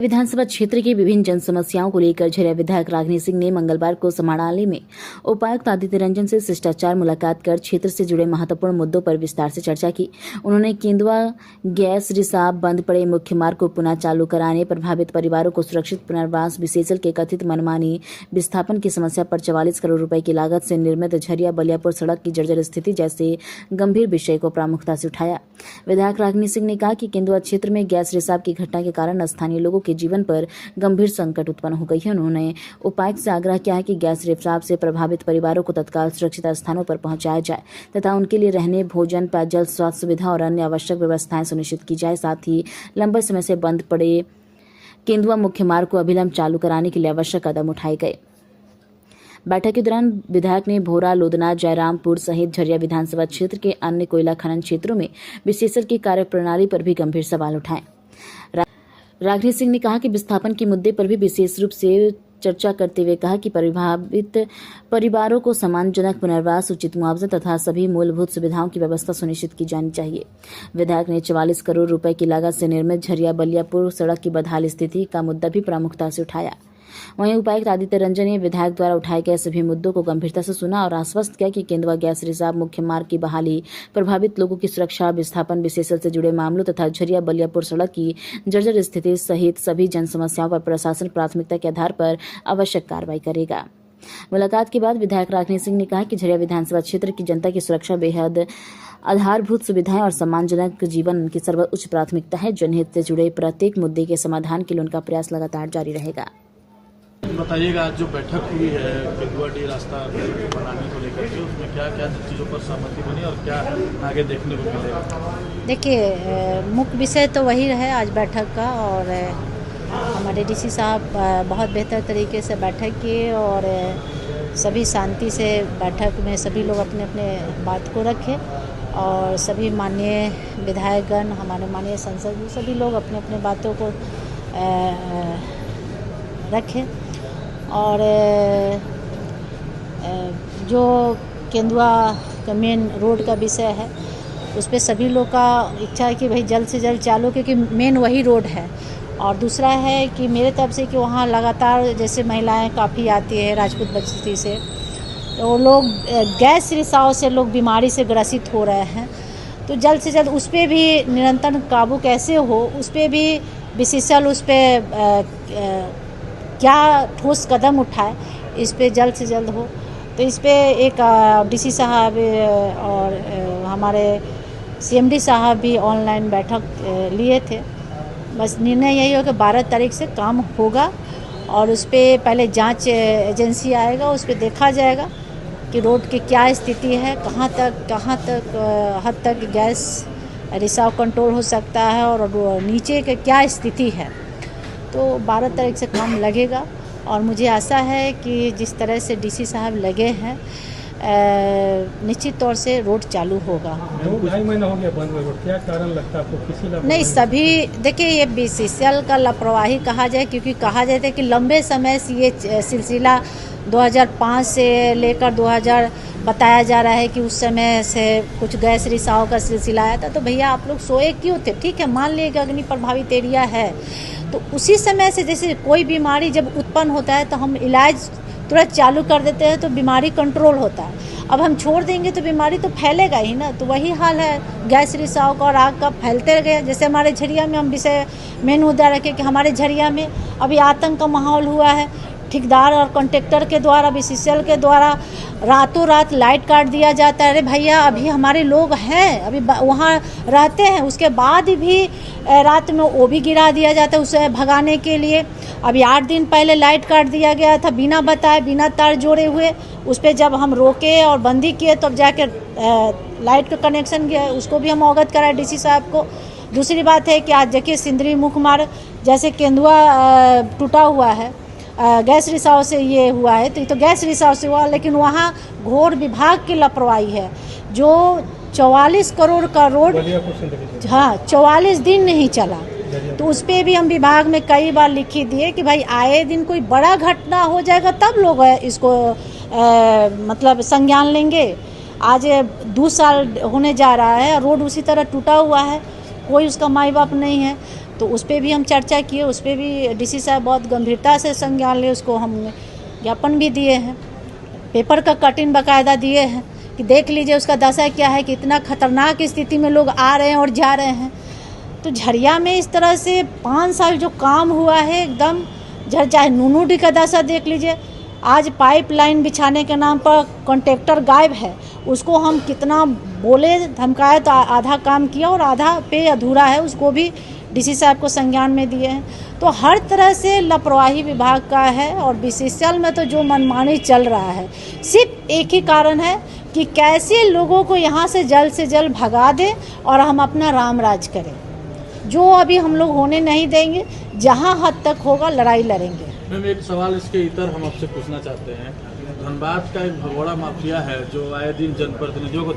विधानसभा क्षेत्र की विभिन्न जन समस्याओं को लेकर झरिया विधायक रागिनी सिंह ने मंगलवार को समाहरणालय में उपायुक्त आदित्य रंजन से शिष्टाचार मुलाकात कर क्षेत्र से जुड़े महत्वपूर्ण मुद्दों पर विस्तार से चर्चा की। उन्होंने केंदुआ गैस रिसाव, बंद पड़े मुख्य मार्ग को पुनः चालू कराने, प्रभावित परिवारों को सुरक्षित पुनर्वास, विशेषल के कथित मनमानी विस्थापन की समस्या पर 44 करोड़ रुपए की लागत से निर्मित झरिया बलियापुर सड़क की जर्जर स्थिति जैसे गंभीर विषय को प्रमुखता से उठाया। विधायक रागिनी सिंह ने कहा कि केंदुआ क्षेत्र में गैस रिसाव की घटना के कारण स्थानीय लोगों के जीवन पर गंभीर संकट उत्पन्न हो गई है। उन्होंने उपायुक्त से आग्रह किया है कि गैस रिसाव से प्रभावित परिवारों को तत्काल सुरक्षित स्थानों पर पहुंचाया जाए तथा उनके लिए रहने, भोजन, पेयजल, स्वास्थ्य सुविधा और अन्य आवश्यक व्यवस्थाएं सुनिश्चित की जाए। साथ ही लंबे समय से बंद पड़े केंदुआ मुख्य मार्ग को अभिलंब चालू कराने के लिए आवश्यक कदम उठाए गए। बैठक के दौरान विधायक ने भोरा, लोधना, जयरामपुर सहित झरिया विधानसभा क्षेत्र के अन्य कोयला खनन क्षेत्रों में विशेषज्ञ की कार्यप्रणाली पर भी गंभीर सवाल उठाए। रागिनी सिंह ने कहा कि विस्थापन के मुद्दे पर भी विशेष रूप से चर्चा करते हुए कहा कि प्रभावित परिवारों को सम्मानजनक पुनर्वास, उचित मुआवजा तथा सभी मूलभूत सुविधाओं की व्यवस्था सुनिश्चित की जानी चाहिए। विधायक ने 44 करोड़ रुपए की लागत से निर्मित झरिया बलियापुर सड़क की बदहाल स्थिति का मुद्दा भी प्रमुखता से उठाया। वहीं उपायुक्त आदित्य रंजन ने विधायक द्वारा उठाए गए सभी मुद्दों को गंभीरता से सुना और आश्वस्त किया कि केंदुआ गैस रिसाव, मुख्य मार्ग की बहाली, प्रभावित लोगों की सुरक्षा, विस्थापन, विशेषल से जुड़े मामलों तथा झरिया बलियापुर सड़क की जर्जर स्थिति सहित सभी जन समस्याओं पर प्रशासन प्राथमिकता के आधार पर आवश्यक कार्रवाई करेगा। मुलाकात के बाद विधायक रागिनी सिंह ने कहा कि झरिया विधानसभा क्षेत्र की जनता की सुरक्षा बेहद आधारभूत सुविधाएं और सम्मानजनक जीवन उनकी सर्वोच्च प्राथमिकता है। जनहित से जुड़े प्रत्येक मुद्दे के समाधान के लिए उनका प्रयास लगातार जारी रहेगा। बताइएगा, आज जो बैठक हुई है केंदुआ डी रास्ता बनाने को लेकर के, उसमें क्या क्या चीज़ों पर सहमति बनी और क्या आगे देखने को मिलेगा? देखिए, मुख्य विषय तो वही रहे आज बैठक का और हमारे डीसी साहब बहुत बेहतर तरीके से बैठक किए और सभी शांति से बैठक में सभी लोग अपने अपने बात को रखे और सभी माननीय विधायकगण, हमारे माननीय संसद, सभी लोग अपने अपने बातों को रखें और जो केंदुआ का मेन रोड का विषय है उस पर सभी लोग का इच्छा है कि भाई जल्द से जल्द चालू, क्योंकि मेन वही रोड है। और दूसरा है कि मेरे तरफ से कि वहाँ लगातार जैसे महिलाएं काफ़ी आती है राजपूत बस्ती से, तो लोग गैस रिसाव से लोग बीमारी से ग्रसित हो रहे हैं, तो जल्द से जल्द उस पर भी निरंतर काबू कैसे हो, उस पर भी विशेषज्ञ उस पर क्या ठोस कदम उठाए, इस पे जल्द से जल्द हो। तो इस पे एक डीसी साहब और हमारे सीएमडी साहब भी ऑनलाइन बैठक लिए थे। बस निर्णय यही हो कि 12 तारीख से काम होगा और उस पे पहले जांच एजेंसी आएगा, उस पे देखा जाएगा कि रोड की क्या स्थिति है, कहाँ तक हद तक गैस रिसाव कंट्रोल हो सकता है और नीचे की क्या स्थिति है। तो 12 तारीख से काम लगेगा और मुझे आशा है कि जिस तरह से डीसी साहब लगे हैं निश्चित तौर से रोड चालू होगा। 2-2.5 महीना हो गया बंद रोड, क्या कारण लगता है आपको? किसी नहीं, सभी देखिए, ये बीसीसीएल का लापरवाही कहा जाए, क्योंकि कहा जाता है कि लंबे समय से ये सिलसिला 2005 से लेकर 2000 बताया जा रहा है कि उस समय से कुछ गैस रिसाव का सिलसिला आया था। तो भैया आप लोग सोए क्यों थे? ठीक है, मान लिए कि अग्नि प्रभावित एरिया है, तो उसी समय से जैसे कोई बीमारी जब उत्पन्न होता है तो हम इलाज तुरंत चालू कर देते हैं तो बीमारी कंट्रोल होता है। अब हम छोड़ देंगे तो बीमारी तो फैलेगा ही ना। तो वही हाल है गैस रिसाव का और आग का, फैलते गए। जैसे हमारे झरिया में हम विषय मेन मुद्दा रखें कि हमारे झरिया में अभी आतंक का माहौल हुआ है। ठेकेदार और कॉन्ट्रैक्टर के द्वारा, बीसीसीएल के द्वारा रातों रात लाइट काट दिया जाता है। अरे भैया, अभी हमारे लोग हैं, अभी वहाँ रहते हैं, उसके बाद भी रात में वो भी गिरा दिया जाता है उसे भगाने के लिए। अभी 8 दिन पहले लाइट काट दिया गया था बिना बताए, बिना तार जोड़े हुए। उस पर जब हम रोके और बंदी किए तब जाके लाइट का कनेक्शन गया, उसको भी हम अवगत कराए डीसी साहब को। दूसरी बात है कि आज देखिए सिंदरी मुख्य मार्ग जैसे केंदुआ टूटा हुआ है, गैस रिसाव से ये हुआ है, तो ये तो गैस रिसाव से हुआ, लेकिन वहाँ घोर विभाग की लापरवाही है। जो 44 करोड़ का रोड, हाँ, 44 दिन नहीं चला, तो उस पर भी हम विभाग में कई बार लिखी दिए कि भाई आए दिन कोई बड़ा घटना हो जाएगा तब लोग इसको मतलब संज्ञान लेंगे। आज 2 साल होने जा रहा है, रोड उसी तरह टूटा हुआ है, कोई उसका माई बाप नहीं है। तो उस पर भी हम चर्चा किए, उस पर भी डीसी साहब बहुत गंभीरता से संज्ञान लिए, उसको हम ज्ञापन भी दिए हैं, पेपर का कटिंग बाकायदा दिए हैं कि देख लीजिए उसका दशा क्या है, कि इतना खतरनाक स्थिति में लोग आ रहे हैं और जा रहे हैं। तो झरिया में इस तरह से 5 साल जो काम हुआ है एकदम झर, चाहे नूनूडी का दशा देख लीजिए, आज पाइपलाइन बिछाने के नाम पर कॉन्ट्रैक्टर गायब है, उसको हम कितना बोले धमकाए तो आधा काम किया और आधा पे अधूरा है, उसको भी डीसी साहब को संज्ञान में दिए हैं। तो हर तरह से लापरवाही विभाग का है और बीसीसीएल में तो जो मनमानी चल रहा है, सिर्फ एक ही कारण है कि कैसे लोगों को यहाँ से जल्द भगा दें और हम अपना राम राज करें, जो अभी हम लोग होने नहीं देंगे। जहाँ हद तक होगा लड़ाई लड़ेंगे। मैम एक सवाल इसके इतर हम आपसे पूछना चाहते हैं, धनबाद का एक भगोड़ा माफिया है जो आए दिन जनप्रतिनिधियों को